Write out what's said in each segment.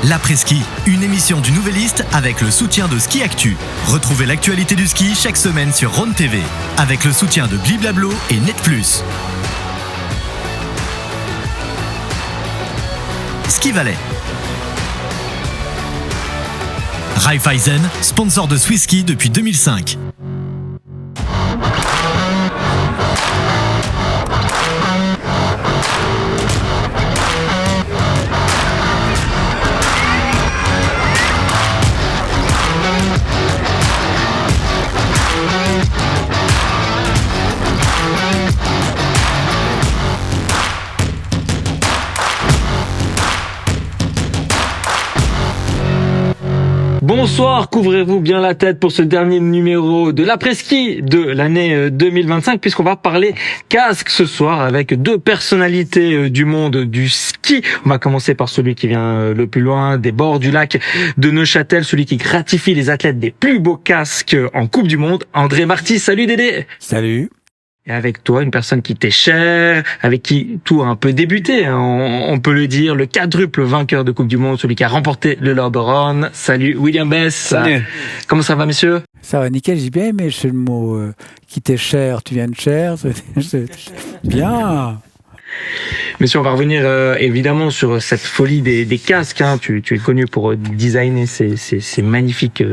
L'après-ski, une émission du Nouvelliste avec le soutien de Ski Actu. Retrouvez l'actualité du ski chaque semaine sur Rhône TV avec le soutien de Bliblablo et Net Plus. Ski Valais. Raiffeisen, sponsor de Swiss Ski depuis 2005. Bonsoir, couvrez-vous bien la tête pour ce dernier numéro de l'après-ski de l'année 2025 puisqu'on va parler casque ce soir avec deux personnalités du monde du ski. On va commencer par celui qui vient le plus loin des bords du lac de Neuchâtel, celui qui gratifie les athlètes des plus beaux casques en Coupe du Monde, André Marty. Salut Dédé. Salut. Et avec toi, une personne qui t'est chère, avec qui tout a un peu débuté, hein, on peut le dire, le quadruple vainqueur de Coupe du Monde, celui qui a remporté le Lauberhorn. Salut William Bess. Salut. Comment ça va, messieurs? Ça va nickel, j'ai bien aimé le mot qui t'est cher, tu viens de cher, c'est bien. Messieurs, on va revenir évidemment sur cette folie des casques. Hein. Tu es connu pour designer ces magnifiques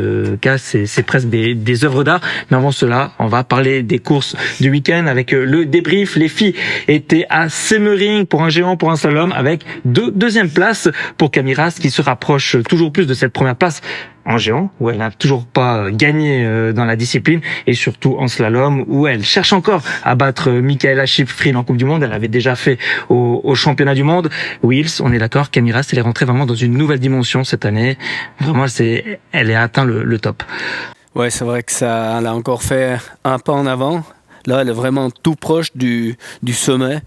casques, c'est presque des œuvres d'art. Mais avant cela, on va parler des courses du week-end avec le débrief. Les filles étaient à Semmering pour un géant, pour un slalom, avec deuxième place pour Camille Rast qui se rapproche toujours plus de cette première place en géant, où elle n'a toujours pas gagné dans la discipline, et surtout en slalom, où elle cherche encore à battre Mikaela Shiffrin en Coupe du Monde. Elle avait déjà fait au championnat du monde. Wills, on est d'accord, Camille Rast, elle est rentrée vraiment dans une nouvelle dimension cette année. Vraiment, elle a atteint le top. Ouais, c'est vrai que ça, elle a encore fait un pas en avant. Là, elle est vraiment tout proche du sommet.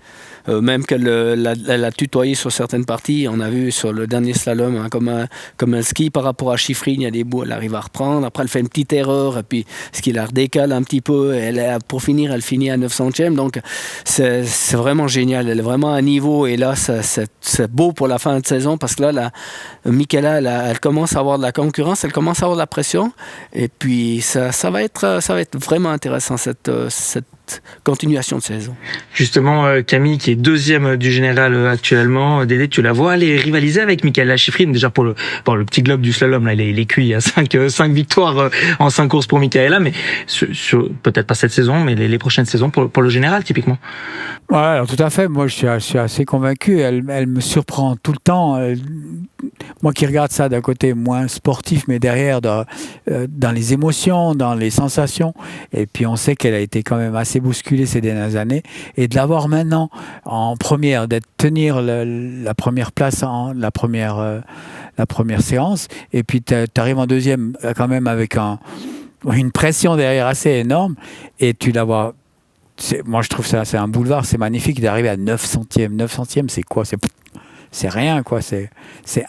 Même qu'elle a tutoyé sur certaines parties. On a vu sur le dernier slalom, hein, comme un ski par rapport à Shiffrin, il y a des bouts, elle arrive à reprendre. Après, elle fait une petite erreur, et puis ce qui la redécale un petit peu. Pour finir, elle finit à 900e. Donc, c'est vraiment génial. Elle est vraiment à niveau. Et là, c'est beau pour la fin de saison parce que là, Mikaela, elle commence à avoir de la concurrence, elle commence à avoir de la pression. Et puis, ça va être vraiment intéressant, cette continuation de saison. Justement, Camille, qui est deuxième du général actuellement, Dédé, tu la vois aller rivaliser avec Mikaela Shiffrin, déjà pour le petit globe du slalom, là, il est cuit, il y a 5 victoires en 5 courses pour Mikaela, mais sur peut-être pas cette saison, mais les prochaines saisons pour le général, typiquement. Ouais, alors, tout à fait. Moi, je suis assez convaincu. Elle me surprend tout le temps. Moi qui regarde ça d'un côté moins sportif, mais derrière, dans les émotions, dans les sensations. Et puis, on sait qu'elle a été quand même assez bousculée ces dernières années. Et de l'avoir maintenant en première, tenir la première place, la première séance. Et puis, tu arrives en deuxième quand même avec une pression derrière assez énorme. Et tu la vois... Moi, je trouve ça, c'est un boulevard, c'est magnifique d'arriver à 9 centièmes. 9 centièmes, c'est quoi? C'est rien, quoi. C'est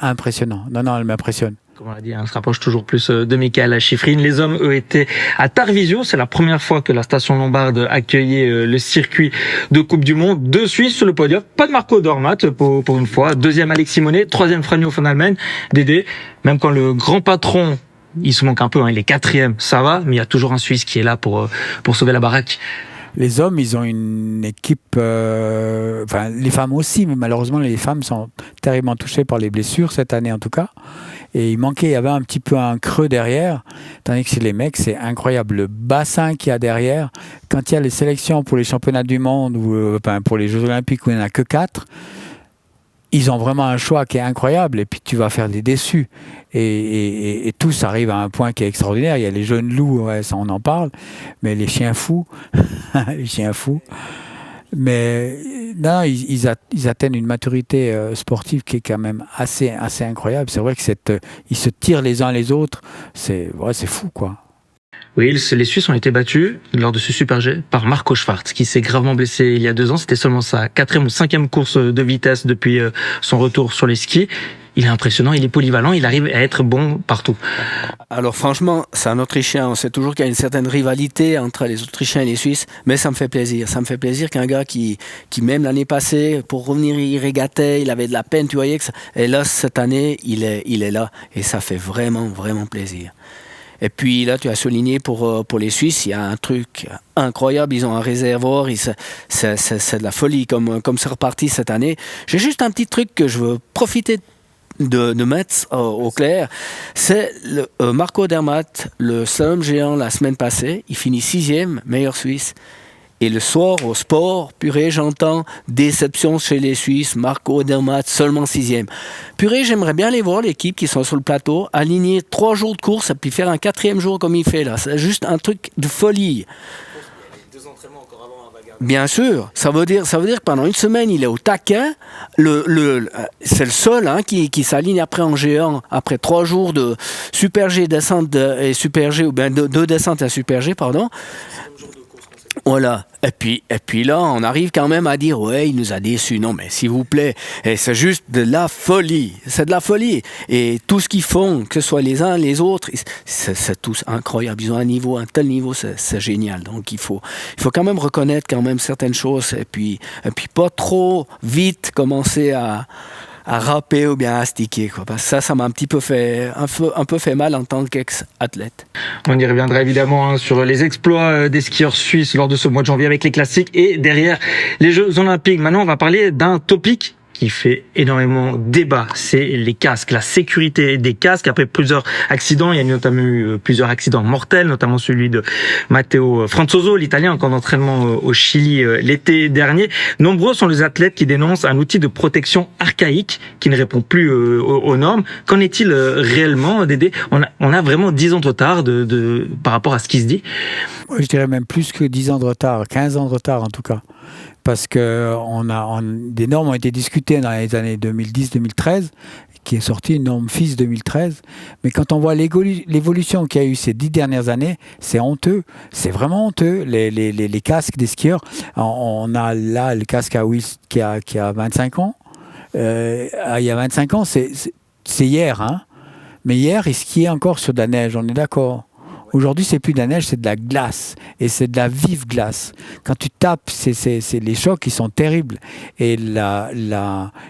impressionnant. Non, elle m'impressionne. Comme on l'a dit, on se rapproche toujours plus de Mikaela Shiffrin. Les hommes, eux, étaient à Tarvisio. C'est la première fois que la station lombarde accueillait le circuit de Coupe du Monde. 2 Suisses sur le podium. Pas de Marco Dormat pour une fois. Deuxième Alex Simonet. Troisième Franjo van Almen. Dédé, même quand le grand patron, il se manque un peu, hein, il est quatrième, ça va, mais il y a toujours un Suisse qui est là pour sauver la baraque. Les hommes, ils ont une équipe... Enfin, les femmes aussi, mais malheureusement, les femmes sont terriblement touchées par les blessures, cette année en tout cas. Et il y avait un petit peu un creux derrière, tandis que chez les mecs, c'est incroyable. Le bassin qu'il y a derrière, quand il y a les sélections pour les championnats du monde, ou pour les Jeux Olympiques où il n'y en a que 4, ils ont vraiment un choix qui est incroyable, et puis tu vas faire des déçus. Et tous arrivent à un point qui est extraordinaire. Il y a les jeunes loups, ouais, ça on en parle, mais les chiens fous, Mais non, ils atteignent une maturité sportive qui est quand même assez incroyable. C'est vrai que ils se tirent les uns les autres. C'est fou, quoi. Oui, les Suisses ont été battus lors de ce Super G par Marco Schwarz, qui s'est gravement blessé il y a 2 ans. C'était seulement sa 4e ou 5e course de vitesse depuis son retour sur les skis. il est impressionnant, il est polyvalent, il arrive à être bon partout. Alors franchement, c'est un Autrichien. On sait toujours qu'il y a une certaine rivalité entre les Autrichiens et les Suisses, mais ça me fait plaisir. Ça me fait plaisir qu'un gars qui même l'année passée, pour revenir, il régatait, il avait de la peine, tu voyais que ça... Et là, cette année, il est là. Et ça fait vraiment, vraiment plaisir. Et puis là, tu as souligné pour les Suisses, il y a un truc incroyable. Ils ont un réservoir, c'est de la folie comme c'est reparti cette année. J'ai juste un petit truc que je veux profiter de mettre au clair. C'est Marco Odermatt, le slalom géant la semaine passée. Il finit 6e, meilleur Suisse. Et le soir, au sport, purée, j'entends déception chez les Suisses, Marco Odermatt, seulement 6e. Purée, j'aimerais bien aller voir l'équipe qui sont sur le plateau, aligner 3 jours de course et puis faire un 4e jour comme il fait là. C'est juste un truc de folie. Bien sûr, ça veut dire que pendant une semaine, il est au taquet. C'est le seul qui s'aligne après en géant, après 3 jours de super G, descente et super G, ou bien de descente et super G, pardon. Voilà. Et puis là, on arrive quand même à dire, ouais, il nous a déçus. Non, mais s'il vous plaît, c'est juste de la folie. C'est de la folie. Et tout ce qu'ils font, que ce soit les uns, les autres, c'est tous incroyable. Ils ont un tel niveau, c'est génial. Donc il faut quand même reconnaître quand même certaines choses et puis pas trop vite commencer à rapper ou bien à sticker, quoi. Parce que ça m'a un peu fait mal en tant qu'ex-athlète. On y reviendra évidemment sur les exploits des skieurs suisses lors de ce mois de janvier avec les classiques et derrière les Jeux Olympiques. Maintenant, on va parler d'un topic qui fait énormément débat, c'est les casques, la sécurité des casques. Après plusieurs accidents, il y a notamment eu plusieurs accidents mortels, notamment celui de Matteo Franzoso, l'Italien, en camp d'entraînement au Chili l'été dernier. Nombreux sont les athlètes qui dénoncent un outil de protection archaïque qui ne répond plus aux normes. Qu'en est-il réellement, Dédé? On a vraiment 10 ans de retard par rapport à ce qui se dit. Je dirais même plus que 10 ans de retard, 15 ans de retard en tout cas. Parce que des normes ont été discutées dans les années 2010-2013, qui est sortie une norme FIS 2013. Mais quand on voit l'évolution qu'il y a eu ces 10 dernières années, c'est honteux. C'est vraiment honteux. Les casques des skieurs, on a là le casque à Wills qui a 25 ans. Il y a 25 ans, c'est hier. Hein. Mais hier, il skiait encore sur de la neige, on est d'accord. Aujourd'hui, c'est plus de la neige, c'est de la glace. Et c'est de la vive glace. Quand tu tapes, c'est les chocs qui sont terribles. Et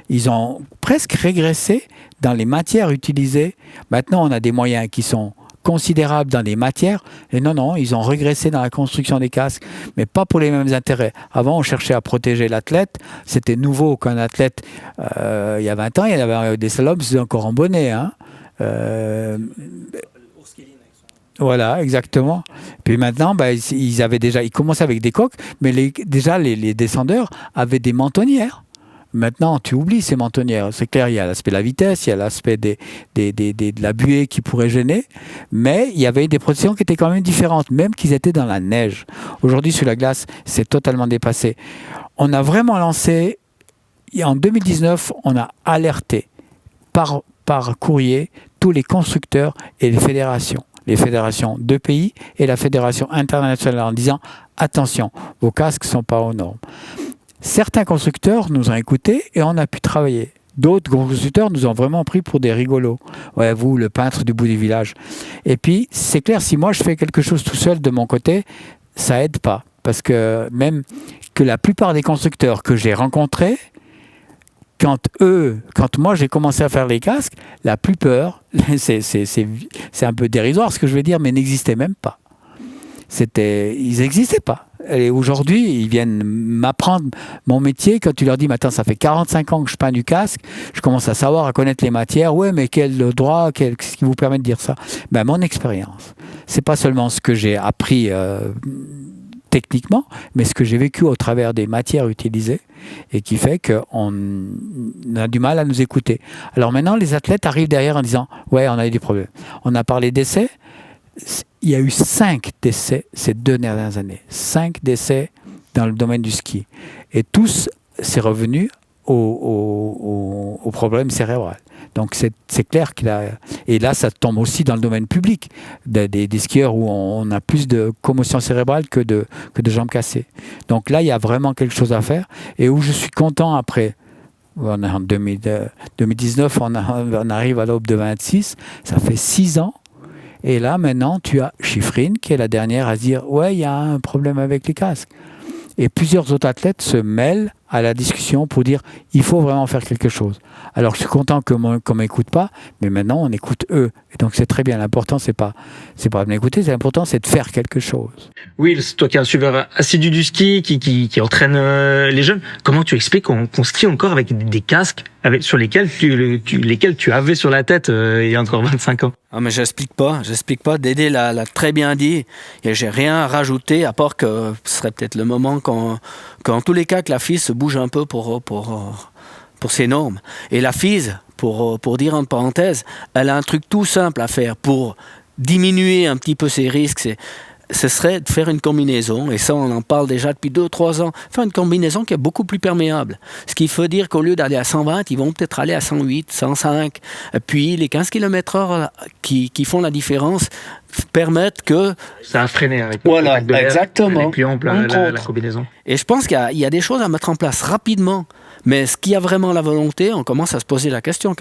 ils ont presque régressé dans les matières utilisées. Maintenant, on a des moyens qui sont considérables dans les matières. Et non, ils ont régressé dans la construction des casques, mais pas pour les mêmes intérêts. Avant, on cherchait à protéger l'athlète. C'était nouveau qu'un athlète, il y a 20 ans, il y avait des slaloms, c'était encore en bonnet. Hein. Voilà, exactement. Puis maintenant, ils commençaient avec des coques, mais les descendeurs avaient des mentonnières. Maintenant, tu oublies ces mentonnières. C'est clair, il y a l'aspect de la vitesse, il y a l'aspect de la buée qui pourrait gêner, mais il y avait des protections qui étaient quand même différentes, même qu'ils étaient dans la neige. Aujourd'hui, sur la glace, c'est totalement dépassé. On a vraiment lancé, en 2019, on a alerté par courrier tous les constructeurs et les fédérations de pays et la fédération internationale en disant attention, vos casques ne sont pas aux normes. Certains constructeurs nous ont écoutés et on a pu travailler. D'autres constructeurs nous ont vraiment pris pour des rigolos. Ouais, vous, le peintre du bout du village. Et puis, c'est clair, si moi je fais quelque chose tout seul de mon côté, ça aide pas. Parce que même que la plupart des constructeurs que j'ai rencontrés, quand moi j'ai commencé à faire les casques, la plupart, c'est un peu dérisoire ce que je vais dire, mais n'existaient même pas. Ils n'existaient pas. Et aujourd'hui, ils viennent m'apprendre mon métier. Quand tu leur dis, maintenant, ça fait 45 ans que je peins du casque, je commence à savoir, à connaître les matières. Ouais, mais quel droit, qu'est-ce qui vous permet de dire ça? Mon expérience. C'est pas seulement ce que j'ai appris techniquement, mais ce que j'ai vécu au travers des matières utilisées et qui fait qu'on a du mal à nous écouter. Alors maintenant, les athlètes arrivent derrière en disant « Ouais, on a eu des problèmes ». On a parlé d'essais. Il y a eu 5 décès ces 2 dernières années. 5 décès dans le domaine du ski. Et tous, c'est revenu au problème cérébral. Donc c'est clair qu'il a... Et là, ça tombe aussi dans le domaine public, des skieurs où on a plus de commotion cérébrale que de jambes cassées. Donc là, il y a vraiment quelque chose à faire. Et où je suis content après On est en 2019, on arrive à l'aube de 26, ça fait 6 ans. Et là, maintenant, tu as Shiffrin, qui est la dernière à se dire « Ouais, il y a un problème avec les casques ». Et plusieurs autres athlètes se mêlent à la discussion pour dire « Il faut vraiment faire quelque chose ». Alors, je suis content qu'on ne m'écoute pas, mais maintenant, on écoute eux. Et donc, c'est très bien. L'important, c'est pas de m'écouter, l'important, c'est de faire quelque chose. Will, toi qui es un suiveur assidu du ski, qui entraîne les jeunes, comment tu expliques qu'on skie encore avec des casques sur lesquels tu avais sur la tête il y a encore 25 ans? Ah, mais j'explique pas. Dédé l'a très bien dit. Et j'ai rien à rajouter, à part que ce serait peut-être le moment qu'en tous les cas que la FIS se bouge un peu pour ses normes. Et la FIS, pour dire en parenthèse, elle a un truc tout simple à faire pour diminuer un petit peu ses risques. Ce serait de faire une combinaison, et ça on en parle déjà depuis 2-3 ans, faire une combinaison qui est beaucoup plus perméable. Ce qui veut dire qu'au lieu d'aller à 120, ils vont peut-être aller à 108, 105. Et puis les 15 km/h qui font la différence permettent que... Ça a freiné avec voilà, exactement. Plus ample la combinaison. Et je pense qu'il y a des choses à mettre en place rapidement. Mais ce qui a vraiment la volonté, on commence à se poser la question.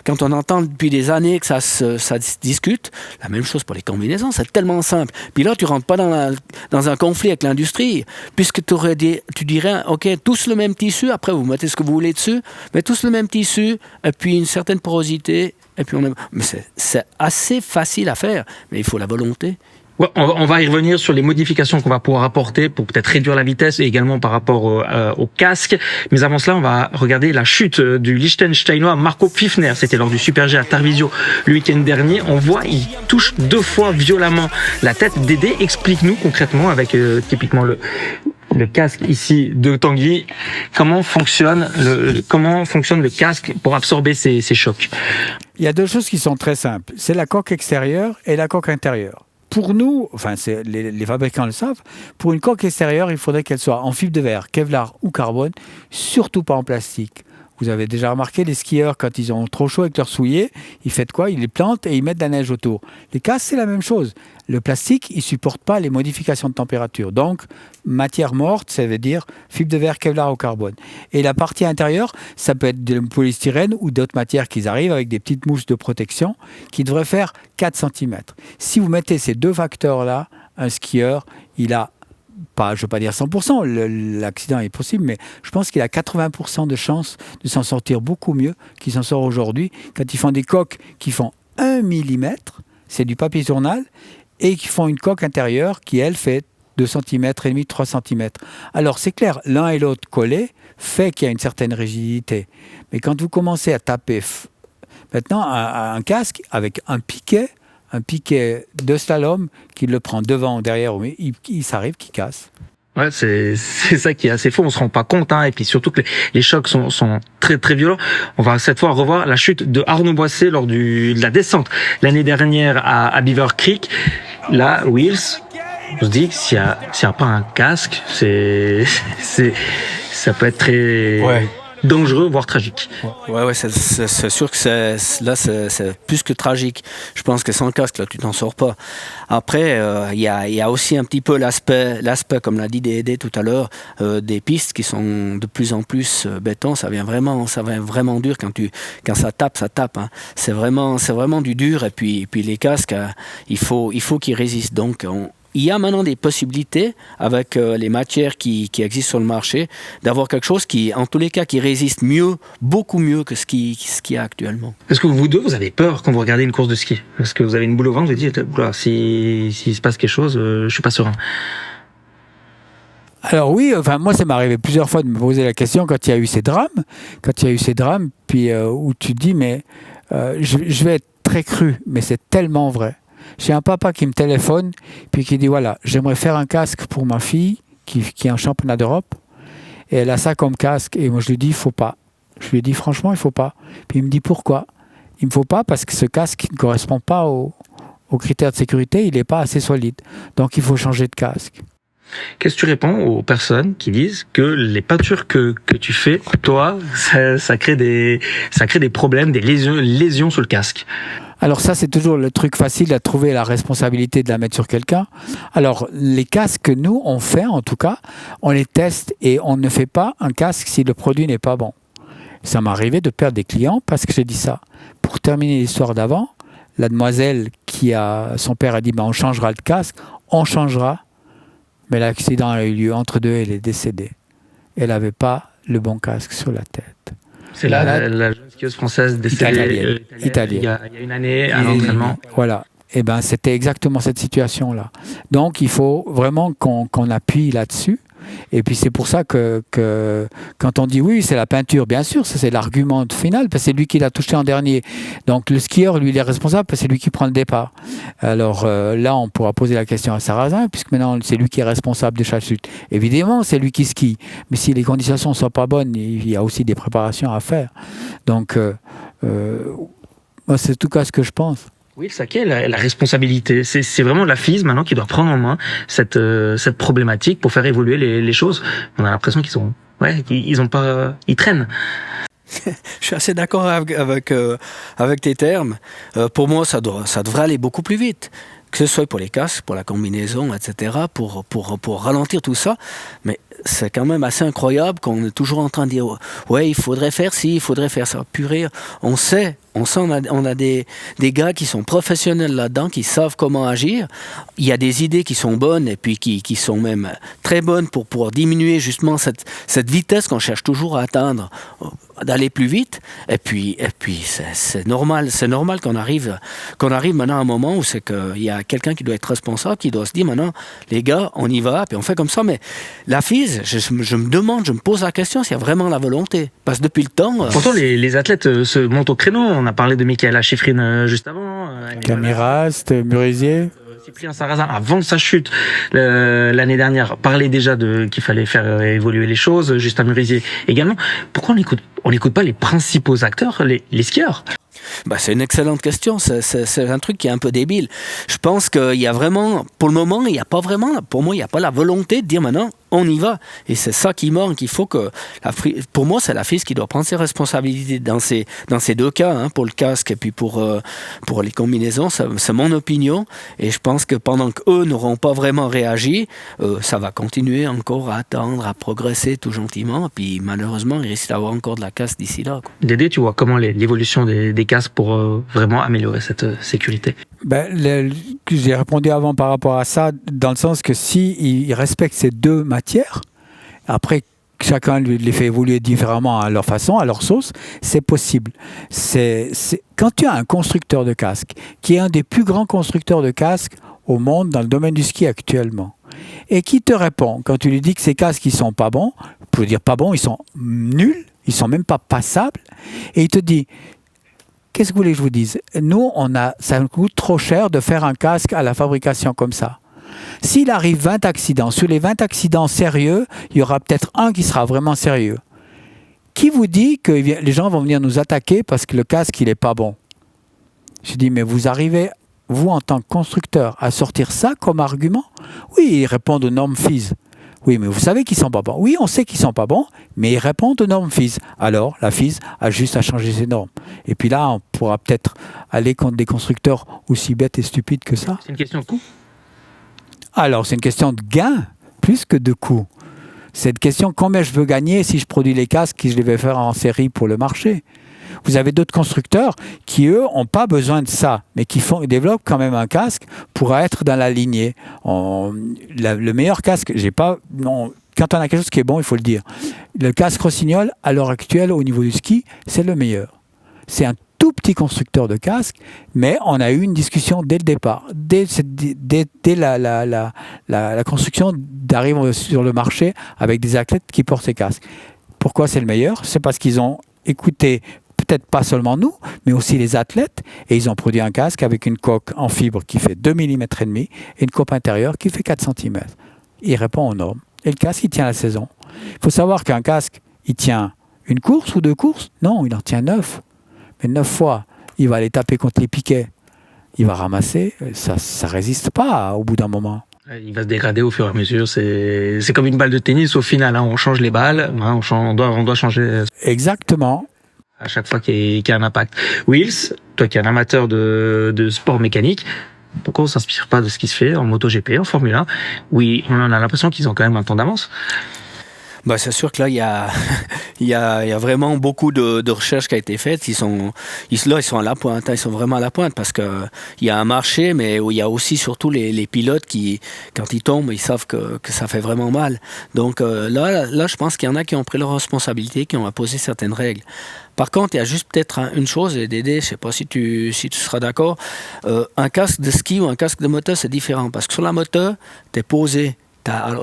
Quand on entend depuis des années que ça se discute, la même chose pour les combinaisons, c'est tellement simple. Puis là, tu rentres pas dans un conflit avec l'industrie, puisque tu dirais, OK, tous le même tissu, après vous mettez ce que vous voulez dessus, mais tous le même tissu, et puis une certaine porosité, et puis mais c'est assez facile à faire, mais il faut la volonté. Ouais, on va y revenir sur les modifications qu'on va pouvoir apporter pour peut-être réduire la vitesse et également par rapport au casque. Mais avant cela, on va regarder la chute du Liechtensteinois Marco Pfiffner. C'était lors du Super G à Tarvisio le week-end dernier. On voit, il touche 2 fois violemment la tête. Dédé, explique-nous concrètement avec typiquement le casque ici de Tanguy, comment fonctionne le casque pour absorber ces chocs. Il y a 2 choses qui sont très simples. C'est la coque extérieure et la coque intérieure. Pour nous, enfin les fabricants le savent, pour une coque extérieure, il faudrait qu'elle soit en fibre de verre, Kevlar ou carbone, surtout pas en plastique. Vous avez déjà remarqué, les skieurs, quand ils ont trop chaud avec leurs souliers, ils font quoi? Ils les plantent et ils mettent de la neige autour. Les casques, c'est la même chose. Le plastique, il ne supporte pas les modifications de température. Donc, matière morte, ça veut dire fibre de verre, Kevlar ou carbone. Et la partie intérieure, ça peut être du polystyrène ou d'autres matières qui arrivent avec des petites mousses de protection qui devraient faire 4 cm. Si vous mettez ces 2 facteurs-là, un skieur, il a pas, je ne veux pas dire 100%, l'accident est possible, mais je pense qu'il a 80% de chances de s'en sortir beaucoup mieux qu'il s'en sort aujourd'hui. Quand ils font des coques qui font 1 mm, c'est du papier journal, et qui font une coque intérieure qui, elle, fait 2 cm et demi, 3 cm. Alors, c'est clair, l'un et l'autre collés fait qu'il y a une certaine rigidité. Mais quand vous commencez à taper maintenant un casque avec un piquet de slalom qui le prend devant ou derrière, il s'arrive qu'il casse. Ouais, c'est ça qui est assez faux, on se rend pas compte, hein, et puis surtout que les chocs sont très très violents. On va cette fois revoir la chute de Arnaud Boissé lors de la descente l'année dernière à Beaver Creek. Là, Wills, on se dit que s'il y a pas un casque, ça peut être très dangereux, voire tragique. Ouais, c'est sûr que c'est plus que tragique. Je pense que sans casque, là, tu t'en sors pas. Après, il y a aussi un petit peu l'aspect, comme l'a dit Dédé tout à l'heure, des pistes qui sont de plus en plus béton. Ça vient vraiment dur quand ça tape. Hein. C'est vraiment du dur. Et puis les casques, il faut qu'ils résistent. Donc, il y a maintenant des possibilités avec les matières qui existent sur le marché d'avoir quelque chose qui, en tous les cas, qui résiste mieux, beaucoup mieux que ce qu'il y a actuellement. Est-ce que vous deux, vous avez peur quand vous regardez une course de ski? Est-ce que vous avez une boule au ventre, vous dites, s'il se passe quelque chose, je suis pas serein? Alors oui, moi ça m'est arrivé plusieurs fois de me poser la question quand il y a eu ces drames, puis où tu te dis, mais je vais être très cru, mais c'est tellement vrai. J'ai un papa qui me téléphone, puis qui dit, voilà, j'aimerais faire un casque pour ma fille, qui est en championnat d'Europe, et elle a ça comme casque, et moi je lui dis, il faut pas. Je lui ai dit, franchement, il faut pas. Puis il me dit, pourquoi? Il me faut pas parce que ce casque ne correspond pas aux critères de sécurité, il n'est pas assez solide. Donc il faut changer de casque. Qu'est-ce que tu réponds aux personnes qui disent que les peintures que tu fais, toi, ça crée des problèmes, des lésions sur le casque? Alors ça, c'est toujours le truc facile à trouver, la responsabilité de la mettre sur quelqu'un. Alors, les casques que nous, on fait, en tout cas, on les teste et on ne fait pas un casque si le produit n'est pas bon. Ça m'est arrivé de perdre des clients parce que j'ai dit ça. Pour terminer l'histoire d'avant, la demoiselle son père a dit on changera le casque, on changera. Mais l'accident a eu lieu entre deux, elle est décédée. Elle n'avait pas le bon casque sur la tête. C'est la jeune skieuse française décédée italienne. Il y a une année à l'entraînement. Voilà. Et ben c'était exactement cette situation-là. Donc il faut vraiment qu'on appuie là-dessus. Et puis c'est pour ça que quand on dit oui, c'est la peinture, bien sûr, ça c'est l'argument final, parce que c'est lui qui l'a touché en dernier. Donc le skieur, lui, il est responsable parce que c'est lui qui prend le départ. Alors là, on pourra poser la question à Sarrazin, puisque maintenant c'est lui qui est responsable de chaque chute. Évidemment, c'est lui qui skie, mais si les conditions ne sont pas bonnes, il y a aussi des préparations à faire. Donc moi, c'est en tout cas ce que je pense. Oui, ça qui est la responsabilité. C'est vraiment la FIS maintenant qui doit prendre en main cette problématique pour faire évoluer les choses. On a l'impression ils traînent. Je suis assez d'accord avec tes termes. Pour moi, ça devrait aller beaucoup plus vite. Que ce soit pour les casques, pour la combinaison, etc., pour ralentir tout ça. Mais c'est quand même assez incroyable qu'on est toujours en train de dire « Ouais, il faudrait faire ci, il faudrait faire ça ». Purée, on sait, on a des gars qui sont professionnels là-dedans, qui savent comment agir. Il y a des idées qui sont bonnes et puis qui sont même très bonnes pour pouvoir diminuer justement cette vitesse qu'on cherche toujours à atteindre, d'aller plus vite. Et puis c'est normal qu'on arrive maintenant à un moment où c'est qu'il y a quelqu'un qui doit être responsable, qui doit se dire maintenant, les gars, on y va, puis on fait comme ça. Mais la FIS, je me pose la question s'il y a vraiment la volonté. Parce que depuis le temps... Pourtant, les athlètes se montent au créneau. On a parlé de Michaela Schifrin juste avant. Camirast, Murisier. Cyprien Sarrazin, avant sa chute l'année dernière, parlait déjà qu'il fallait faire évoluer les choses. Justin Murisier également. Pourquoi on n'écoute pas les principaux acteurs, les skieurs? C'est une excellente question. C'est un truc qui est un peu débile. Je pense qu'il y a vraiment, pour le moment, il n'y a pas vraiment, pour moi, il n'y a pas la volonté de dire maintenant, on y va. Et c'est ça qui manque. Il faut que, pour moi, c'est la FIS qui doit prendre ses responsabilités dans ces deux cas, pour le casque et puis pour les combinaisons. C'est mon opinion. Et je pense que pendant qu'eux n'auront pas vraiment réagi, ça va continuer encore à attendre, à progresser tout gentiment. Et puis malheureusement, il risque d'avoir encore de la casse d'ici là. Dédé, tu vois comment l'évolution des casques pour vraiment améliorer cette sécurité? J'ai répondu avant par rapport à ça, dans le sens que s'ils respectent ces deux matières, après chacun les fait évoluer différemment à leur façon, à leur sauce, c'est possible. Quand tu as un constructeur de casques, qui est un des plus grands constructeurs de casques au monde dans le domaine du ski actuellement, et qui te répond, quand tu lui dis que ces casques ils sont pas bons, pour dire pas bons, ils sont nuls, ils sont même pas passables, et il te dit... Qu'est-ce que vous voulez que je vous dise? Nous, ça nous coûte trop cher de faire un casque à la fabrication comme ça. S'il arrive 20 accidents, sur les 20 accidents sérieux, il y aura peut-être un qui sera vraiment sérieux. Qui vous dit que les gens vont venir nous attaquer parce que le casque, il n'est pas bon? Je dis, mais vous arrivez, vous, en tant que constructeur, à sortir ça comme argument? Oui, ils répondent aux normes FIS. Oui, mais vous savez qu'ils ne sont pas bons. Oui, on sait qu'ils ne sont pas bons, mais ils répondent aux normes FIS. Alors, la FIS a juste à changer ses normes. Et puis là, on pourra peut-être aller contre des constructeurs aussi bêtes et stupides que ça. C'est une question de coût? Alors, c'est une question de gain, plus que de coût. C'est une question de combien je veux gagner si je produis les casques que je vais faire en série pour le marché. Vous avez d'autres constructeurs qui, eux, n'ont pas besoin de ça, mais qui développent quand même un casque pour être dans la lignée. Le meilleur casque, quand on a quelque chose qui est bon, il faut le dire. Le casque Rossignol, à l'heure actuelle, au niveau du ski, c'est le meilleur. C'est un tout petit constructeur de casque, mais on a eu une discussion dès le départ, dès la construction d'arriver sur le marché avec des athlètes qui portent ces casques. Pourquoi c'est le meilleur? C'est parce qu'ils ont écouté peut-être pas seulement nous, mais aussi les athlètes, et ils ont produit un casque avec une coque en fibre qui fait 2,5 mm et une coque intérieure qui fait 4 cm. Il répond aux normes. Et le casque, il tient la saison. Il faut savoir qu'un casque, il tient une course ou deux courses? Non, il en tient 9. Mais 9 fois, il va aller taper contre les piquets. Il va ramasser. Ça résiste pas au bout d'un moment. Il va se dégrader au fur et à mesure. C'est comme une balle de tennis au final. On change les balles. On doit changer. Exactement. À chaque fois qu'il y a un impact. Wills, toi qui es un amateur de sport mécanique, pourquoi on s'inspire pas de ce qui se fait en MotoGP, en Formule 1? Oui, on a l'impression qu'ils ont quand même un temps d'avance. Bah, c'est sûr que là, il y a vraiment beaucoup de recherches qui a été faite. Ils sont à la pointe. Ils sont vraiment à la pointe parce que il y a un marché, mais où il y a aussi surtout les pilotes qui, quand ils tombent, ils savent que ça fait vraiment mal. Donc là, je pense qu'il y en a qui ont pris leurs responsabilités, qui ont imposé certaines règles. Par contre, il y a juste peut-être une chose, et Dédé, je ne sais pas si tu seras d'accord, un casque de ski ou un casque de moto, c'est différent. Parce que sur la moto, tu es posé. T'as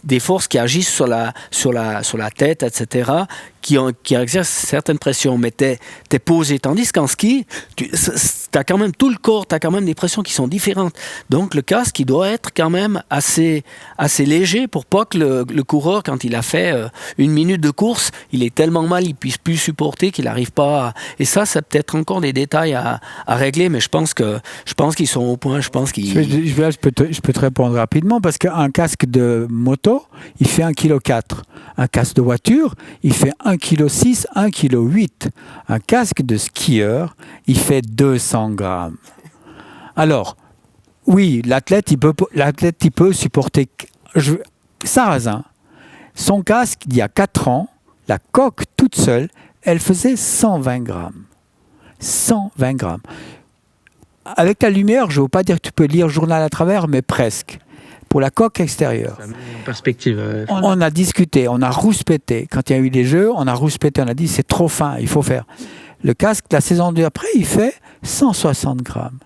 des forces qui agissent sur la tête, etc., qui exercent certaines pressions, mais t'es posé. Tandis qu'en ski, t'as quand même tout le corps, t'as quand même des pressions qui sont différentes. Donc le casque, il doit être quand même assez léger pour pas que le coureur, quand il a fait 1 minute de course, il est tellement mal, il puisse plus supporter qu'il n'arrive pas à... Et ça, c'est peut-être encore des détails à régler, mais je pense qu'ils sont au point. Je peux te répondre rapidement parce qu'un casque de moto, il fait 1,4 kg. Un casque de voiture, il fait 1,6 kg, 1,8 kg. Un casque de skieur, il fait 200 grammes. Alors, oui, l'athlète, il peut supporter... Sarrazin, son casque, il y a 4 ans, la coque toute seule, elle faisait 120 grammes. 120 grammes. Avec la lumière, je ne veux pas dire que tu peux lire le journal à travers, mais presque. Pour la coque extérieure. En perspective. On a discuté, on a rouspété. Quand il y a eu les Jeux, on a rouspété, on a dit c'est trop fin, il faut faire. Le casque, la saison d'après, il fait 160 grammes.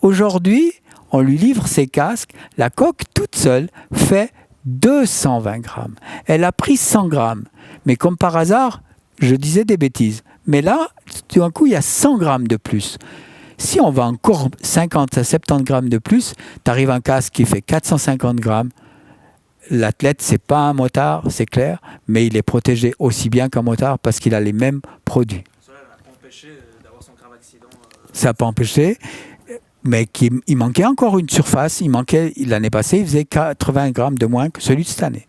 Aujourd'hui, on lui livre ses casques, la coque toute seule fait 220 grammes. Elle a pris 100 grammes. Mais comme par hasard, je disais des bêtises. Mais là, tout d'un coup, il y a 100 grammes de plus. Si on va encore 50 à 70 grammes de plus, tu arrives à un casque qui fait 450 grammes. L'athlète, c'est pas un motard, c'est clair, mais il est protégé aussi bien qu'un motard parce qu'il a les mêmes produits. Ça n'a pas empêché d'avoir son grave accident. Ça n'a pas empêché, mais il manquait encore une surface. L'année passée, il faisait 80 grammes de moins que celui de cette année.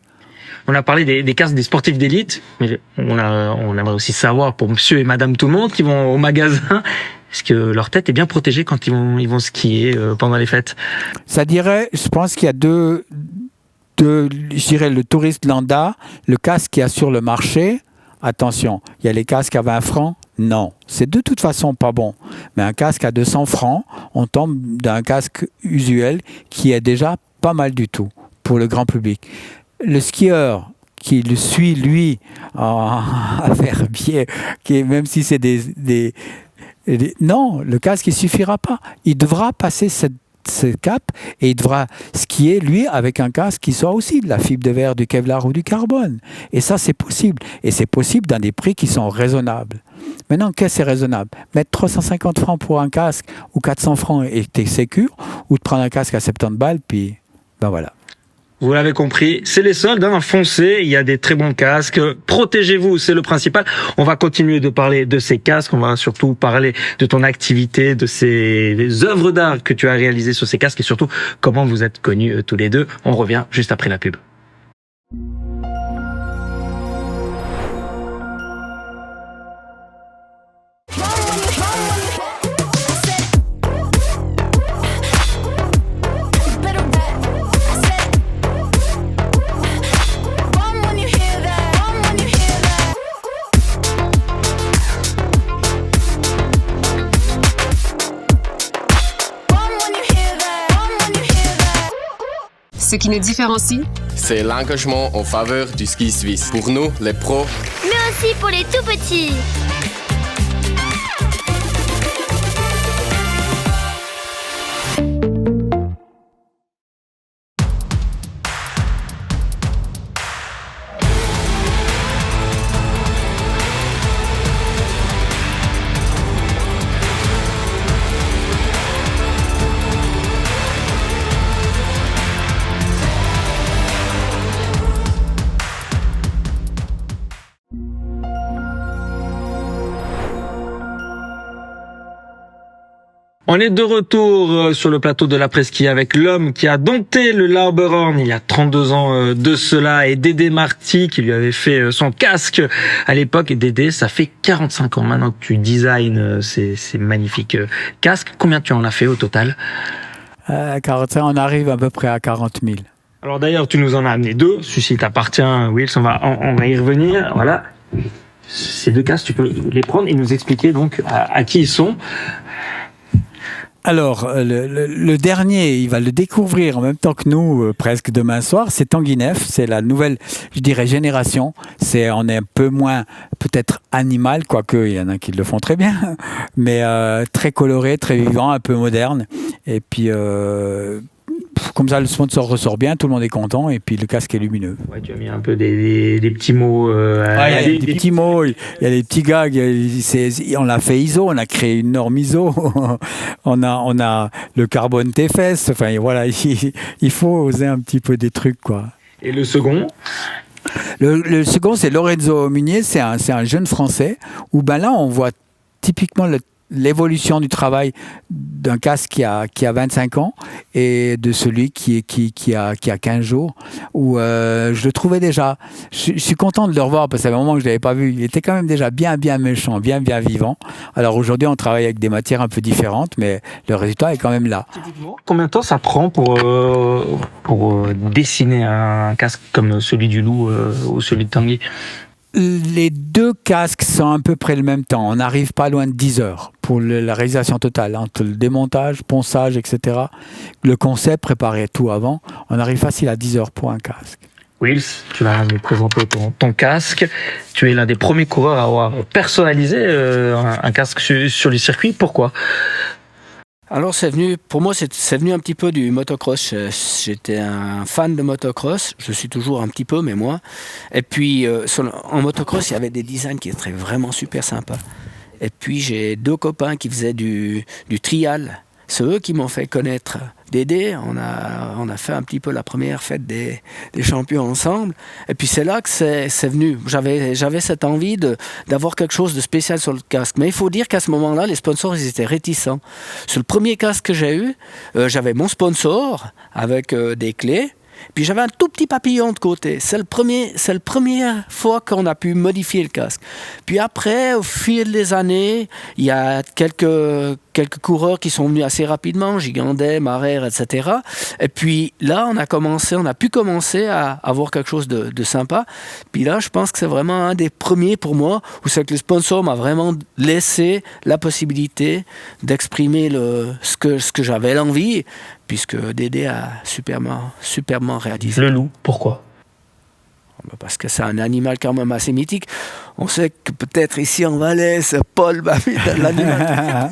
On a parlé des casques des sportifs d'élite, mais on aimerait aussi savoir pour monsieur et madame tout le monde qui vont au magasin, est-ce que leur tête est bien protégée quand ils vont skier pendant les fêtes? Ça dirait, je pense qu'il y a je dirais le touriste lambda, le casque qu'il y a sur le marché, attention, il y a les casques à 20 francs, non, c'est de toute façon pas bon. Mais un casque à 200 francs, on tombe d'un casque usuel qui est déjà pas mal du tout pour le grand public. Le skieur qui le suit, lui, à faire pied, même si c'est non, le casque ne suffira pas. Il devra passer ce cap et il devra skier, lui, avec un casque qui soit aussi de la fibre de verre, du Kevlar ou du carbone. Et ça, c'est possible. Et c'est possible dans des prix qui sont raisonnables. Maintenant, qu'est-ce que c'est raisonnable? Mettre 350 francs pour un casque ou 400 francs et t'es sécure, ou de prendre un casque à 70 balles, puis ben voilà. Vous l'avez compris, c'est les soldes, foncez, il y a des très bons casques. Protégez-vous, c'est le principal. On va continuer de parler de ces casques, on va surtout parler de ton activité, de des œuvres d'art que tu as réalisées sur ces casques et surtout comment vous êtes connus tous les deux. On revient juste après la pub. Ce qui nous différencie, c'est l'engagement en faveur du ski suisse. Pour nous, les pros, mais aussi pour les tout petits. On est de retour sur le plateau de l'après-ski avec l'homme qui a dompté le Lauberhorn il y a 32 ans de cela et Dédé Marty qui lui avait fait son casque à l'époque. Et Dédé, ça fait 45 ans maintenant que tu designs ces magnifiques casques. Combien tu en as fait au total? 45, on arrive à peu près à 40 000. Alors d'ailleurs, tu nous en as amené 2. Celui-ci t'appartient, Wills, on va y revenir. Voilà. Ces 2 casques, tu peux les prendre et nous expliquer donc à qui ils sont. Alors, le dernier, il va le découvrir en même temps que nous, presque demain soir, c'est Tanguy Neff, c'est la nouvelle, je dirais, génération. On est un peu moins, peut-être animal, quoique il y en a qui le font très bien, mais très coloré, très vivant, un peu moderne. Et puis, comme ça, le sponsor ressort bien, tout le monde est content, et puis le casque est lumineux. Ouais, tu as mis un peu des petits mots. Il y a des petits mots, il y a des petits gags. On a fait ISO, on a créé une norme ISO. on a le carbone TFS. Enfin, voilà, il faut oser un petit peu des trucs, quoi. Et le second? Le second, c'est Lorenzo Munier, c'est un jeune Français, où ben là, on voit typiquement l'évolution du travail d'un casque qui a 25 ans et de celui qui a 15 jours, où je le trouvais déjà, je suis content de le revoir parce que c'est un moment que je ne l'avais pas vu, il était quand même déjà bien méchant, bien vivant. Alors aujourd'hui on travaille avec des matières un peu différentes, mais le résultat est quand même là. Combien de temps ça prend pour dessiner un casque comme celui du Loup ou celui de Tanguy? Les 2 casques sont à peu près le même temps. On n'arrive pas loin de 10 heures pour la réalisation totale, entre le démontage, ponçage, etc. Le concept, préparer tout avant, on arrive facile à 10 heures pour un casque. Wills, tu vas nous présenter ton casque. Tu es l'un des premiers coureurs à avoir personnalisé un casque sur les circuits. Pourquoi ? Alors pour moi c'est venu un petit peu du motocross. J'étais un fan de motocross, je suis toujours un petit peu, mais moi. Et puis en motocross, il y avait des designs qui étaient vraiment super sympas. Et puis j'ai 2 copains qui faisaient du trial. C'est eux qui m'ont fait connaître Dédé. On a fait un petit peu la première fête des champions ensemble. Et puis c'est là que c'est venu. J'avais cette envie d'avoir quelque chose de spécial sur le casque. Mais il faut dire qu'à ce moment-là, les sponsors, ils étaient réticents. Sur le premier casque que j'ai eu, j'avais mon sponsor avec des clés. Puis j'avais un tout petit papillon de côté. C'est la première fois qu'on a pu modifier le casque. Puis après, au fil des années, il y a quelques coureurs qui sont venus assez rapidement, Gigandet, Marère, etc. Et puis là, on a pu commencer à avoir quelque chose de sympa. Puis là, je pense que c'est vraiment un des premiers pour moi, où c'est que le sponsor m'a vraiment laissé la possibilité d'exprimer ce que j'avais l'envie, puisque Dédé a superbement réalisé. Le Loup, pourquoi ? Parce que c'est un animal quand même assez mythique. On sait que peut-être ici en Valais, c'est Paul l'animal.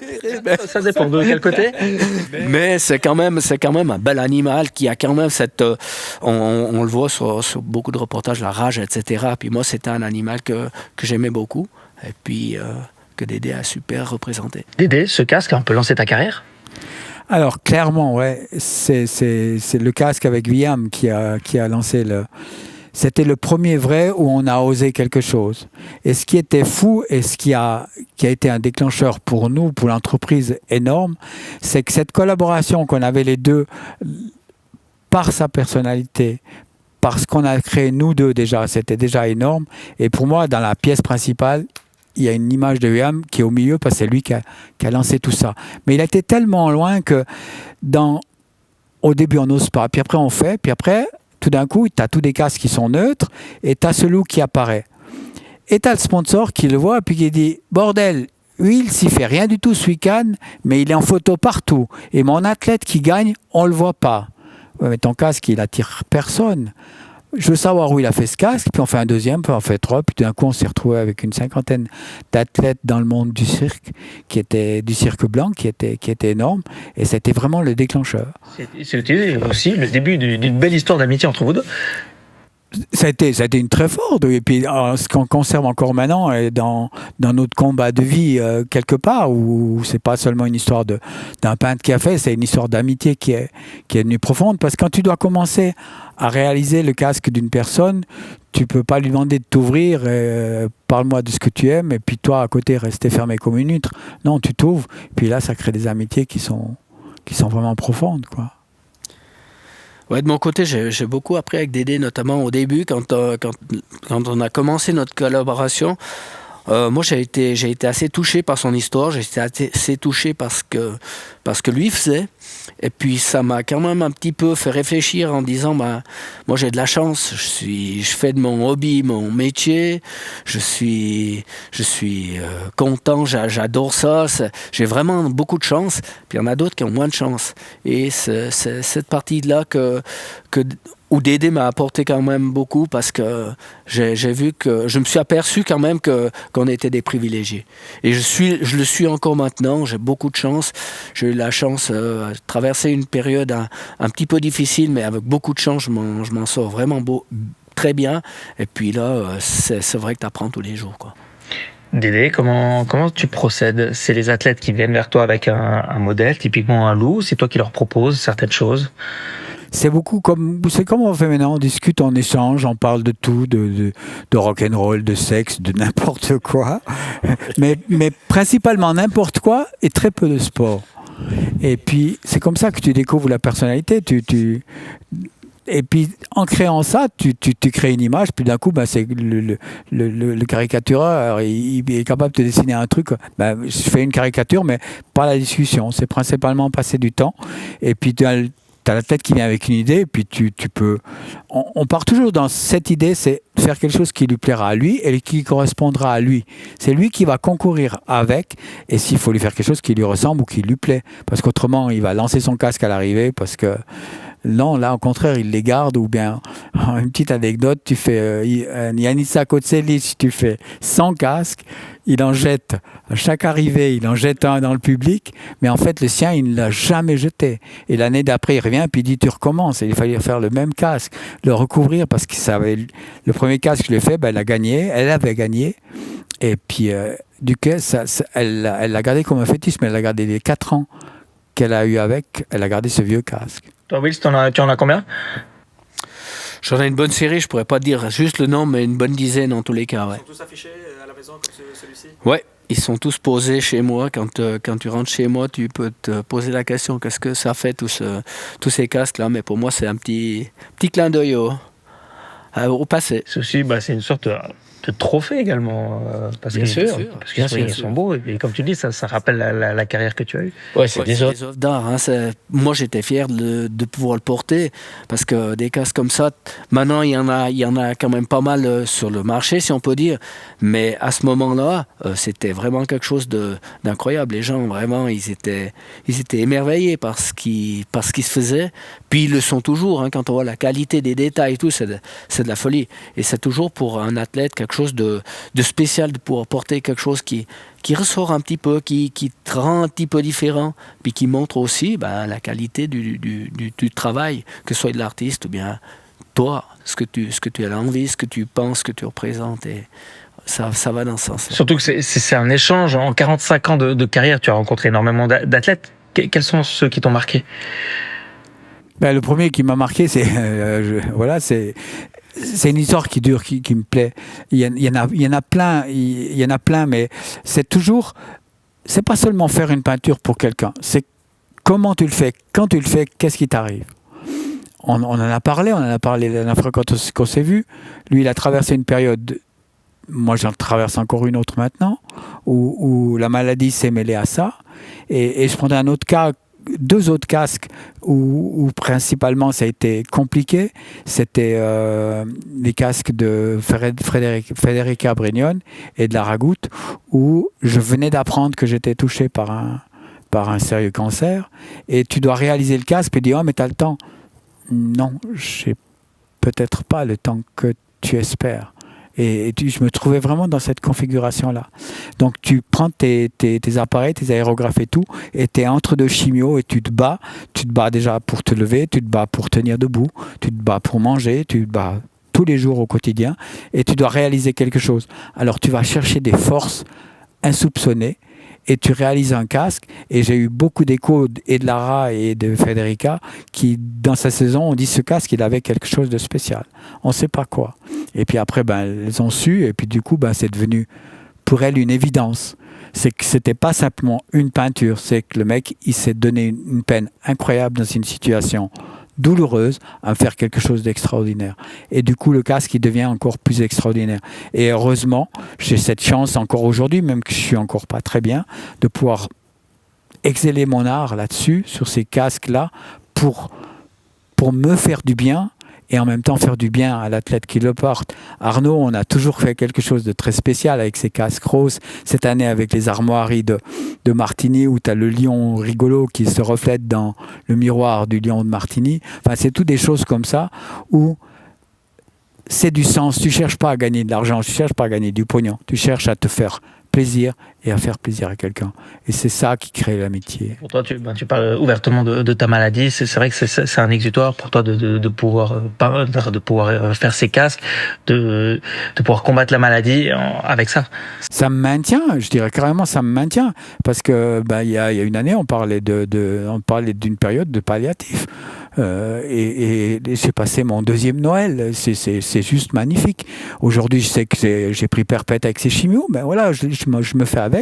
Ça dépend de quel côté. Mais c'est quand même un bel animal qui a quand même cette... On le voit sur beaucoup de reportages, la rage, etc. Puis moi, c'était un animal que j'aimais beaucoup. Et puis que Dédé a super représenté. Dédé, ce casque a un peu lancé ta carrière ? Alors clairement, ouais, c'est le casque avec William qui a lancé C'était le premier vrai où on a osé quelque chose. Et ce qui était fou et ce qui a été un déclencheur pour nous, pour l'entreprise énorme, c'est que cette collaboration qu'on avait les 2, par sa personnalité, parce qu'on a créé nous 2 déjà, c'était déjà énorme. Et pour moi, dans la pièce principale, il y a une image de William qui est au milieu parce que c'est lui qui a lancé tout ça. Mais il a été tellement loin que au début on n'ose pas, puis après on fait, puis après tout d'un coup tu as tous des casques qui sont neutres et tu as ce loup qui apparaît. Et tu as le sponsor qui le voit et puis qui dit « Bordel, Wills, il fait rien du tout ce week-end, mais il est en photo partout. Et mon athlète qui gagne, on le voit pas. Ouais, mais ton casque, il attire personne. Je veux savoir où il a fait ce casque, puis on fait un deuxième, puis on fait 3, puis tout d'un coup on s'est retrouvé avec une 50aine d'athlètes dans le monde du cirque, du cirque blanc, qui était énorme, et c'était vraiment le déclencheur. C'était aussi le début d'une belle histoire d'amitié entre vous 2. Ça a été une très forte, et puis ce qu'on conserve encore maintenant est dans notre combat de vie quelque part, où c'est pas seulement une histoire d'un peintre qui a fait, c'est une histoire d'amitié qui est devenue profonde, parce que quand tu dois commencer à réaliser le casque d'une personne, tu peux pas lui demander de t'ouvrir, parle-moi de ce que tu aimes, et puis toi à côté rester fermé comme une huître. Non, tu t'ouvres, puis là ça crée des amitiés qui sont vraiment profondes, quoi. Ouais, de mon côté, j'ai beaucoup appris avec Dédé, notamment au début, quand on a commencé notre collaboration. Moi, j'ai été assez touché par son histoire, j'ai été assez touché par ce que lui faisait. Et puis ça m'a quand même un petit peu fait réfléchir en disant, moi j'ai de la chance, je fais de mon hobby mon métier, je suis content, j'adore ça, j'ai vraiment beaucoup de chance. Puis il y en a d'autres qui ont moins de chance. Et c'est cette partie-là où Dédé m'a apporté quand même beaucoup, parce que j'ai vu que je me suis aperçu quand même qu'on était des privilégiés. Et je le suis encore maintenant. J'ai beaucoup de chance. J'ai eu la chance de traverser une période un petit peu difficile, mais avec beaucoup de chance, je m'en sors vraiment très bien. Et puis là, c'est vrai que tu apprends tous les jours, quoi. Dédé, comment tu procèdes? C'est les athlètes qui viennent vers toi avec un modèle, typiquement un loup, c'est toi qui leur proposes certaines choses? C'est comme on fait maintenant, on discute, on échange, on parle de tout, de rock'n'roll, de sexe, de n'importe quoi, mais principalement n'importe quoi et très peu de sport. Et puis c'est comme ça que tu découvres la personnalité. Et puis en créant ça, tu crées une image, puis d'un coup, c'est le caricatureur, il est capable de dessiner un truc. Je fais une caricature, mais pas la discussion. C'est principalement passer du temps. Et puis t'as la tête qui vient avec une idée, et puis tu peux... On part toujours dans cette idée, c'est faire quelque chose qui lui plaira à lui et qui correspondra à lui. C'est lui qui va concourir avec, et s'il faut lui faire quelque chose qui lui ressemble ou qui lui plaît. Parce qu'autrement, il va lancer son casque à l'arrivée, parce que... Non, là, au contraire, il les garde. Ou bien, une petite anecdote, tu fais Yanissa Kotselic, tu fais 100 casques, il en jette, à chaque arrivée, il en jette un dans le public, mais en fait, le sien, il ne l'a jamais jeté. Et l'année d'après, il revient, puis il dit, tu recommences. Et il fallait faire le même casque, le recouvrir, parce que le premier casque que je l'ai fait, elle avait gagné. Et puis, du coup, elle l'a gardé comme un fétiche, mais elle l'a gardé les 4 ans qu'elle a eu avec, elle a gardé ce vieux casque. Toi, Will, tu en as combien? J'en ai une bonne série, je pourrais pas dire juste le nom, mais une bonne dizaine en tous les cas. Ouais. Ils sont tous affichés à la maison comme celui-ci? Ouais, ils sont tous posés chez moi. Quand tu rentres chez moi, tu peux te poser la question, qu'est-ce que ça fait tous ces casques-là? Mais pour moi, c'est un petit clin d'œil au passé. Ceci, c'est une sorte de trophée également, parce qu'ils sont beaux, et comme tu dis, ça rappelle la carrière que tu as eue. Ouais, c'est des œuvres d'art. Moi, j'étais fier de pouvoir le porter, parce que des casques comme ça, maintenant, il y en a quand même pas mal sur le marché, si on peut dire, mais à ce moment-là, c'était vraiment quelque chose d'incroyable. Les gens, vraiment, ils étaient émerveillés par ce qui se faisait, puis ils le sont toujours, quand on voit la qualité des détails et tout, c'est de la folie. Et c'est toujours pour un athlète quelque chose de spécial, de pouvoir porter quelque chose qui ressort un petit peu, qui te rend un petit peu différent, puis qui montre aussi la qualité du travail, que ce soit de l'artiste ou bien toi, ce que tu as envie, ce que tu penses, ce que tu représentes. Et ça va dans ce sens-là. Surtout que c'est un échange. En 45 ans de carrière, tu as rencontré énormément d'athlètes. Quels sont ceux qui t'ont marqué? Le premier qui m'a marqué, c'est une histoire qui dure, qui me plaît. Il y en a plein, mais c'est pas seulement faire une peinture pour quelqu'un, c'est comment tu le fais, quand tu le fais, qu'est-ce qui t'arrive. On en a parlé la dernière fois qu'on s'est vu. Lui, il a traversé une période, moi j'en traverse encore une autre maintenant, où la maladie s'est mêlée à ça. Et je prendrais un autre cas, 2 autres casques où principalement ça a été compliqué. C'était les casques de Federica Brignone et de la Ragout, où je venais d'apprendre que j'étais touché par un sérieux cancer, et tu dois réaliser le casque et dire « Oh, mais t'as le temps ». Non, j'ai peut-être pas le temps que tu espères. Et je me trouvais vraiment dans cette configuration-là. Donc tu prends tes appareils, tes aérographes et tout, et tu es entre 2 chimios et tu te bats. Tu te bats déjà pour te lever, tu te bats pour tenir debout, tu te bats pour manger, tu te bats tous les jours au quotidien, et tu dois réaliser quelque chose. Alors tu vas chercher des forces insoupçonnées, et tu réalises un casque. Et j'ai eu beaucoup d'échos et de Lara et de Federica qui, dans sa saison, ont dit ce casque, il avait quelque chose de spécial. On ne sait pas quoi. Et puis après, elles ont su, et puis du coup, c'est devenu pour elles une évidence. C'est que c'était pas simplement une peinture, c'est que le mec, il s'est donné une peine incroyable dans une situation douloureuse à faire quelque chose d'extraordinaire. Et du coup, le casque, il devient encore plus extraordinaire. Et heureusement, j'ai cette chance encore aujourd'hui, même que je suis encore pas très bien, de pouvoir exceller mon art là-dessus, sur ces casques-là, pour me faire du bien et en même temps faire du bien à l'athlète qui le porte. Arnaud, on a toujours fait quelque chose de très spécial avec ces casques roses. Cette année, avec les armoiries de Martigny, où tu as le lion rigolo qui se reflète dans le miroir du lion de Martigny. Enfin, c'est toutes des choses comme ça où c'est du sens. Tu ne cherches pas à gagner de l'argent, tu ne cherches pas à gagner du pognon. Tu cherches à te faire plaisir et à faire plaisir à quelqu'un. Et c'est ça qui crée l'amitié. Pour toi, tu parles ouvertement de ta maladie. C'est vrai que c'est un exutoire pour toi de pouvoir faire ces casques, de pouvoir combattre la maladie avec ça. Ça me maintient, je dirais carrément, ça me maintient. Parce que il y a une année, on parlait d'une période de palliatif. Et j'ai passé mon 2e Noël. C'est juste magnifique. Aujourd'hui, je sais que j'ai pris perpète avec ces chimios, mais voilà, je me fais avec.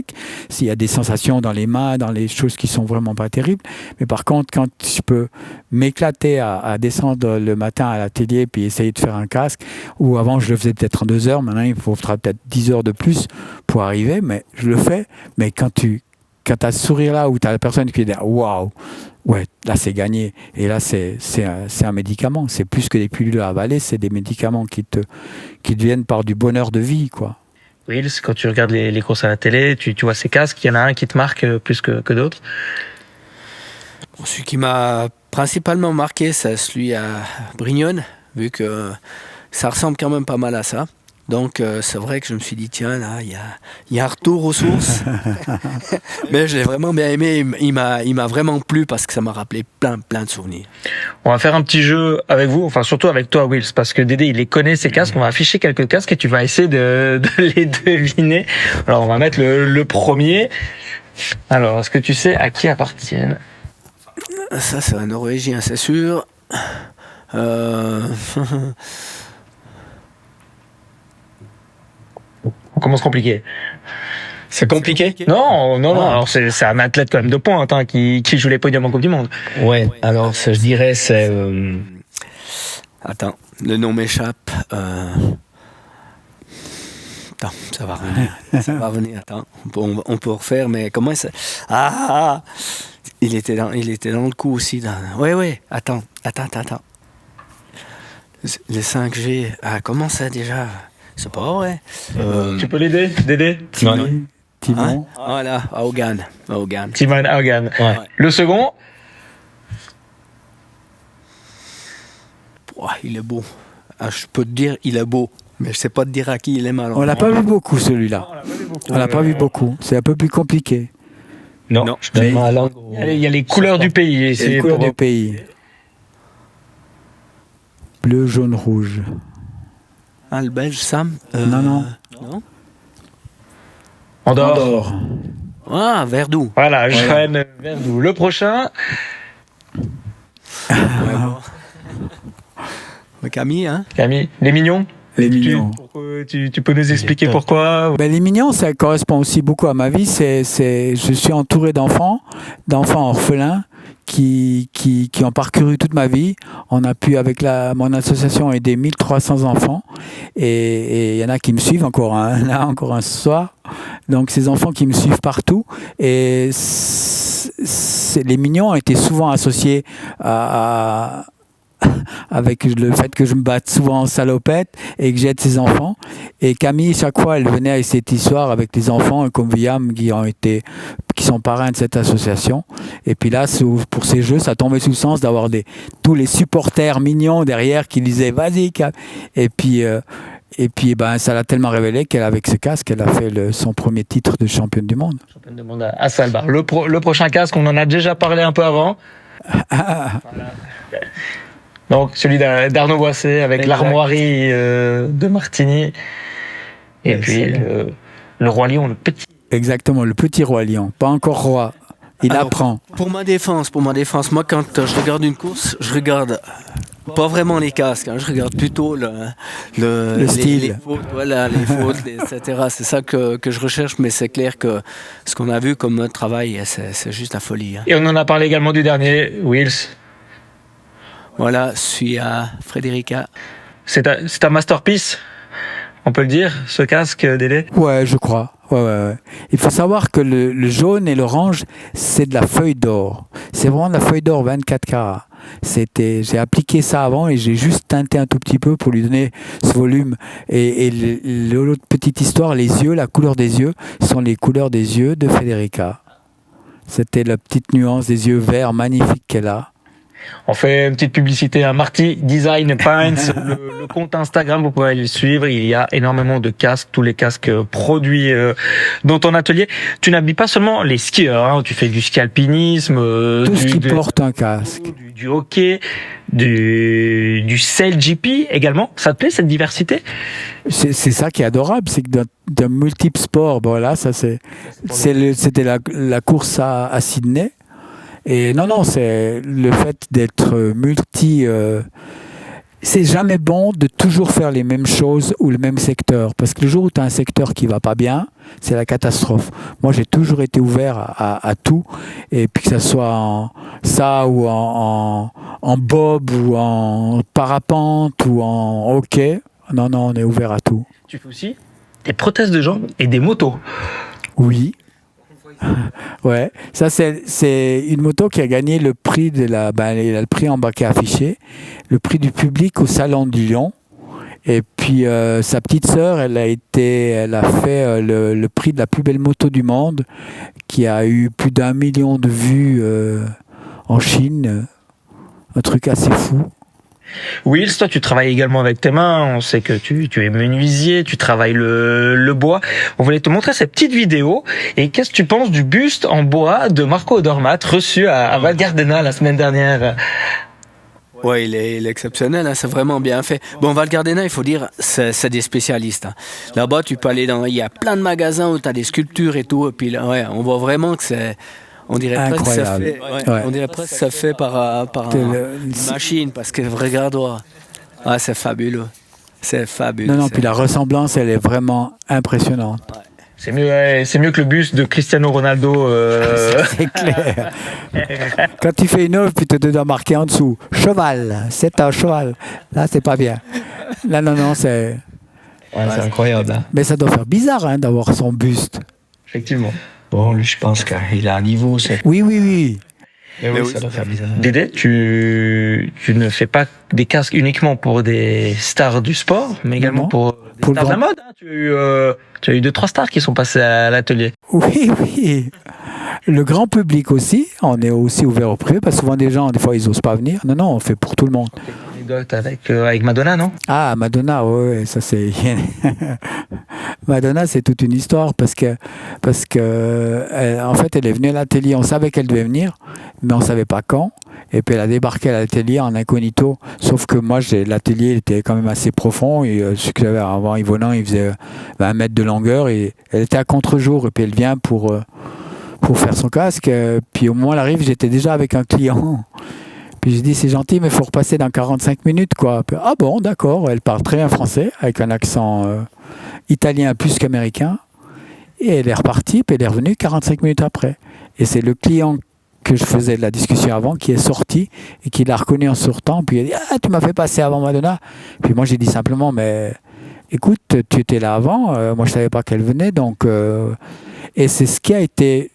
S'il y a des sensations dans les mains, dans les choses qui sont vraiment pas terribles. Mais par contre, quand je peux m'éclater à descendre le matin à l'atelier puis essayer de faire un casque, ou avant je le faisais peut-être en 2 heures, maintenant il faudra peut-être 10 heures de plus pour arriver, mais je le fais. Mais quand tu as ce sourire-là où tu as la personne qui dit « Waouh !» Ouais, là c'est gagné. Et là c'est un médicament. C'est plus que des pilules à avaler, c'est des médicaments qui deviennent par du bonheur de vie, quoi. Wills, quand tu regardes les courses à la télé, tu vois ces casques, il y en a un qui te marque plus que d'autres? Celui qui m'a principalement marqué, c'est celui à Brignone, vu que ça ressemble quand même pas mal à ça. Donc c'est vrai que je me suis dit, tiens, là, il y a un retour aux sources. Mais je l'ai vraiment bien aimé, il m'a vraiment plu parce que ça m'a rappelé plein de souvenirs. On va faire un petit jeu avec vous, enfin surtout avec toi, Wills, parce que Dédé, il les connaît, ces casques. On va afficher quelques casques et tu vas essayer de les deviner. Alors on va mettre le premier. Alors, est-ce que tu sais à qui appartiennent? Ça, c'est un Norvégien, c'est sûr. On commence compliqué. C'est compliqué? Non. Alors c'est un athlète quand même de pointe qui joue les podiums en Coupe du Monde. Ouais. Alors je dirais c'est. Attends, le nom m'échappe. Attends, ça va revenir. Ça va revenir. Attends, on peut refaire, mais comment ça? Il était dans le coup aussi. Ouais. Attends. Le 5G. Comment ça déjà? C'est pas vrai. Tu peux l'aider, Dédé? Timon. Voilà, Haugan. Timon Haugan. Ouais. Le second? Il est beau. Je peux te dire, il est beau. Mais je sais pas te dire à qui il est mal. On l'a pas vu beaucoup, celui-là. On l'a pas vu beaucoup. C'est un peu plus compliqué. Non. Je donne ma langue. Il y a les couleurs du pays. C'est les couleurs du pays. Bleu, jaune, rouge. Le Belge, Sam? Non. Andorre. Verdoux. Voilà, Johan Verdoux. Le prochain? Camille, hein? Camille, les mignons? Les mignons. Tu peux nous expliquer pourquoi? Les mignons, ça correspond aussi beaucoup à ma vie. Je suis entouré d'enfants orphelins qui ont parcouru toute ma vie. On a pu, avec mon association, aider 1300 enfants. Et il y en a qui me suivent encore un ce soir. Donc, ces enfants qui me suivent partout. Et les mignons ont été souvent associés avec le fait que je me batte souvent en salopette et que j'aide ses enfants. Et Camille, chaque fois, elle venait avec cette histoire avec les enfants comme William qui sont parrains de cette association. Et puis là, pour ces jeux, ça tombait sous le sens d'avoir tous les supporters mignons derrière qui disaient « Vas-y, Cam !» Et puis, ça l'a tellement révélé qu'avec ce casque, elle a fait son premier titre de championne du monde. Championne du monde à Svalbard. Le prochain casque, on en a déjà parlé un peu avant. Voilà. Donc celui d'Arnaud Boissé avec l'armoirie de Martigny. Et puis le roi lion, le petit. Exactement, le petit roi lion. Pas encore roi. Il apprend. Pour ma défense, moi quand je regarde une course, je regarde pas vraiment les casques, je regarde plutôt le style. Les fautes, voilà, les fautes, etc. C'est ça que je recherche, mais c'est clair que ce qu'on a vu comme travail, c'est juste la folie. Et on en a parlé également du dernier, Wills. Voilà, celui à Frédérica. C'est un masterpiece, on peut le dire, ce casque, Dédé? Ouais, je crois. Ouais. Il faut savoir que le jaune et l'orange, c'est de la feuille d'or. C'est vraiment de la feuille d'or 24 carats. J'ai appliqué ça avant et j'ai juste teinté un tout petit peu pour lui donner ce volume. Et l'autre petite histoire, les yeux, la couleur des yeux, sont les couleurs des yeux de Federica. C'était la petite nuance des yeux verts magnifiques qu'elle a. On fait une petite publicité à Marty Design Paints, le compte Instagram, vous pouvez aller le suivre. Il y a énormément de casques, tous les casques produits dans ton atelier. Tu n'habilles pas seulement les skieurs, hein, tu fais du ski alpinisme, tout ce qui porte un casque, du hockey, du SailGP également. Ça te plaît cette diversité? C'est ça qui est adorable, c'est que dans multiples sports, voilà, ça c'était la course à Sydney. Et non, c'est le fait d'être c'est jamais bon de toujours faire les mêmes choses ou le même secteur. Parce que le jour où tu as un secteur qui va pas bien, c'est la catastrophe. Moi, j'ai toujours été ouvert à tout. Et puis que ce soit en bob ou en parapente ou en hockey. Non, on est ouvert à tout. Tu fais aussi des prothèses de jambes et des motos. Oui. Ouais, ça c'est une moto qui a gagné le prix il a le prix en bas qui est affiché, le prix du public au Salon du Lion. Et puis sa petite sœur, elle a fait le prix de la plus belle moto du monde, qui a eu plus d'1 million de vues en Chine, un truc assez fou. Wills, toi tu travailles également avec tes mains, on sait que tu es menuisier, tu travailles le bois. On voulait te montrer cette petite vidéo. Et qu'est-ce que tu penses du buste en bois de Marco Odermatt reçu à Val Gardena la semaine dernière? Ouais, il est exceptionnel, hein, c'est vraiment bien fait. Bon, Val Gardena, il faut dire, c'est des spécialistes. Hein. Là-bas, tu peux aller il y a plein de magasins où tu as des sculptures et tout, et puis là, ouais, on voit vraiment que c'est... On dirait incroyable. presque que ça fait par une machine, parce que regarde-toi. Ah, c'est fabuleux. C'est fabuleux. Non, puis la ressemblance, elle est vraiment impressionnante. Ouais. C'est mieux que le buste de Cristiano Ronaldo. C'est clair. Quand tu fais une œuvre, puis tu dois marquer en dessous cheval, c'est un cheval. Là, c'est pas bien. Là, non, c'est. Ouais, c'est incroyable. Hein. Mais ça doit faire bizarre d'avoir son buste. Effectivement. Bon, lui, je pense qu'il a un niveau. Oui. Mais oui, ça doit faire bizarre. Dédé, tu ne fais pas des casques uniquement pour des stars du sport, mais également pour des stars de la mode. Hein. Tu as eu 2-3 stars qui sont passées à l'atelier. Oui. Le grand public aussi, on est aussi ouvert au privé, parce que souvent des gens, des fois, ils n'osent pas venir. Non, on fait pour tout le monde. Anecdote avec Madonna, non? Ah, Madonna, ouais, ça c'est... Madonna, c'est toute une histoire, parce que en fait, elle est venue à l'atelier, on savait qu'elle devait venir, mais on ne savait pas quand. Et puis elle a débarqué à l'atelier en incognito. Sauf que moi, l'atelier était quand même assez profond. Et ce que j'avais avant Yvonan, il faisait 20 mètres de longueur. Et elle était à contre-jour. Et puis elle vient pour faire son casque. Puis au moment où elle arrive, j'étais déjà avec un client. Puis j'ai dit, c'est gentil, mais il faut repasser dans 45 minutes, quoi. Puis, ah bon, d'accord. Elle parle très bien français, avec un accent italien plus qu'américain. Et elle est repartie, puis elle est revenue 45 minutes après. Et c'est le client que je faisais de la discussion avant, qui est sorti et qui l'a reconnu en sortant, puis il a dit « Ah, tu m'as fait passer avant Madonna !» Puis moi, j'ai dit simplement « Mais écoute, tu étais là avant, moi je savais pas qu'elle venait, donc... Et c'est ce qui a été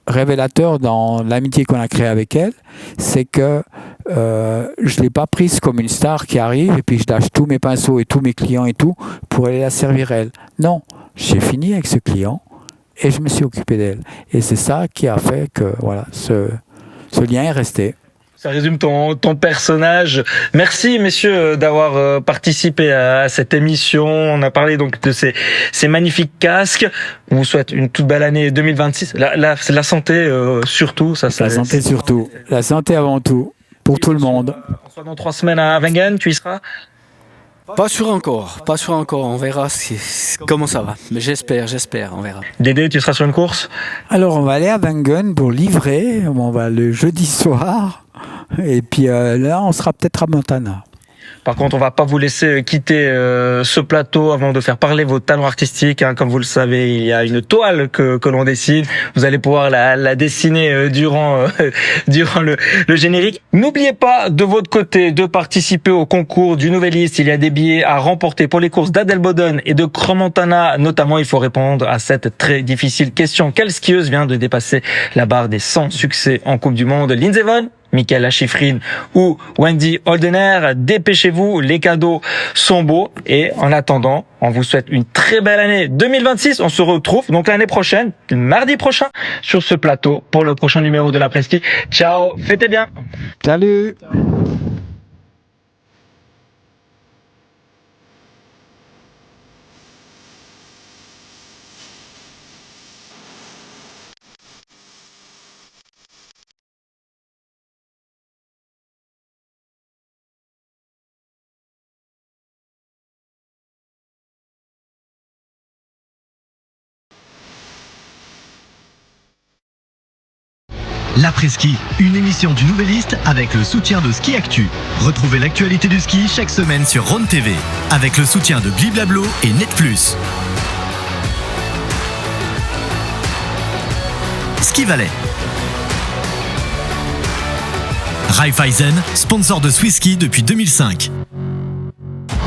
révélateur dans l'amitié qu'on a créée avec elle, c'est que je l'ai pas prise comme une star qui arrive et puis je lâche tous mes pinceaux et tous mes clients et tout pour aller la servir elle. Non, j'ai fini avec ce client, et je me suis occupé d'elle. Et c'est ça qui a fait que voilà, ce lien est resté. Ça résume ton personnage. Merci, messieurs, d'avoir participé à cette émission. On a parlé donc de ces magnifiques casques. On vous souhaite une toute belle année 2026. C'est la santé surtout. La santé surtout. La santé avant tout. Pour tout le monde. On se voit dans 3 semaines à Wengen. Tu y seras? Pas sûr encore, on verra comment ça va, mais j'espère, on verra. Dédé, tu seras sur une course? Alors on va aller à Wengen pour livrer, on va le jeudi soir, et puis là on sera peut-être à Montana. Par contre, on va pas vous laisser quitter ce plateau avant de faire parler vos talents artistiques. Hein. Comme vous le savez, il y a une toile que l'on dessine. Vous allez pouvoir la dessiner durant le générique. N'oubliez pas de votre côté de participer au concours du Nouvelliste. Il y a des billets à remporter pour les courses d'Adelboden et de Crans-Montana. Notamment, il faut répondre à cette très difficile question. Quelle skieuse vient de dépasser la barre des 100 succès en Coupe du Monde? Lindsey Vonn, Michaela Schifrin ou Wendy Holdener? Dépêchez-vous, les cadeaux sont beaux. Et en attendant, on vous souhaite une très belle année 2026. On se retrouve donc l'année prochaine, mardi prochain, sur ce plateau pour le prochain numéro de l'après-ski. Ciao, fêtez bien. Salut. L'après-ski, une émission du Nouvelliste avec le soutien de Ski Actu. Retrouvez l'actualité du ski chaque semaine sur Rhône TV avec le soutien de Bliblablo et Net Plus. Ski Valley. Raiffeisen, sponsor de Swiss Ski depuis 2005.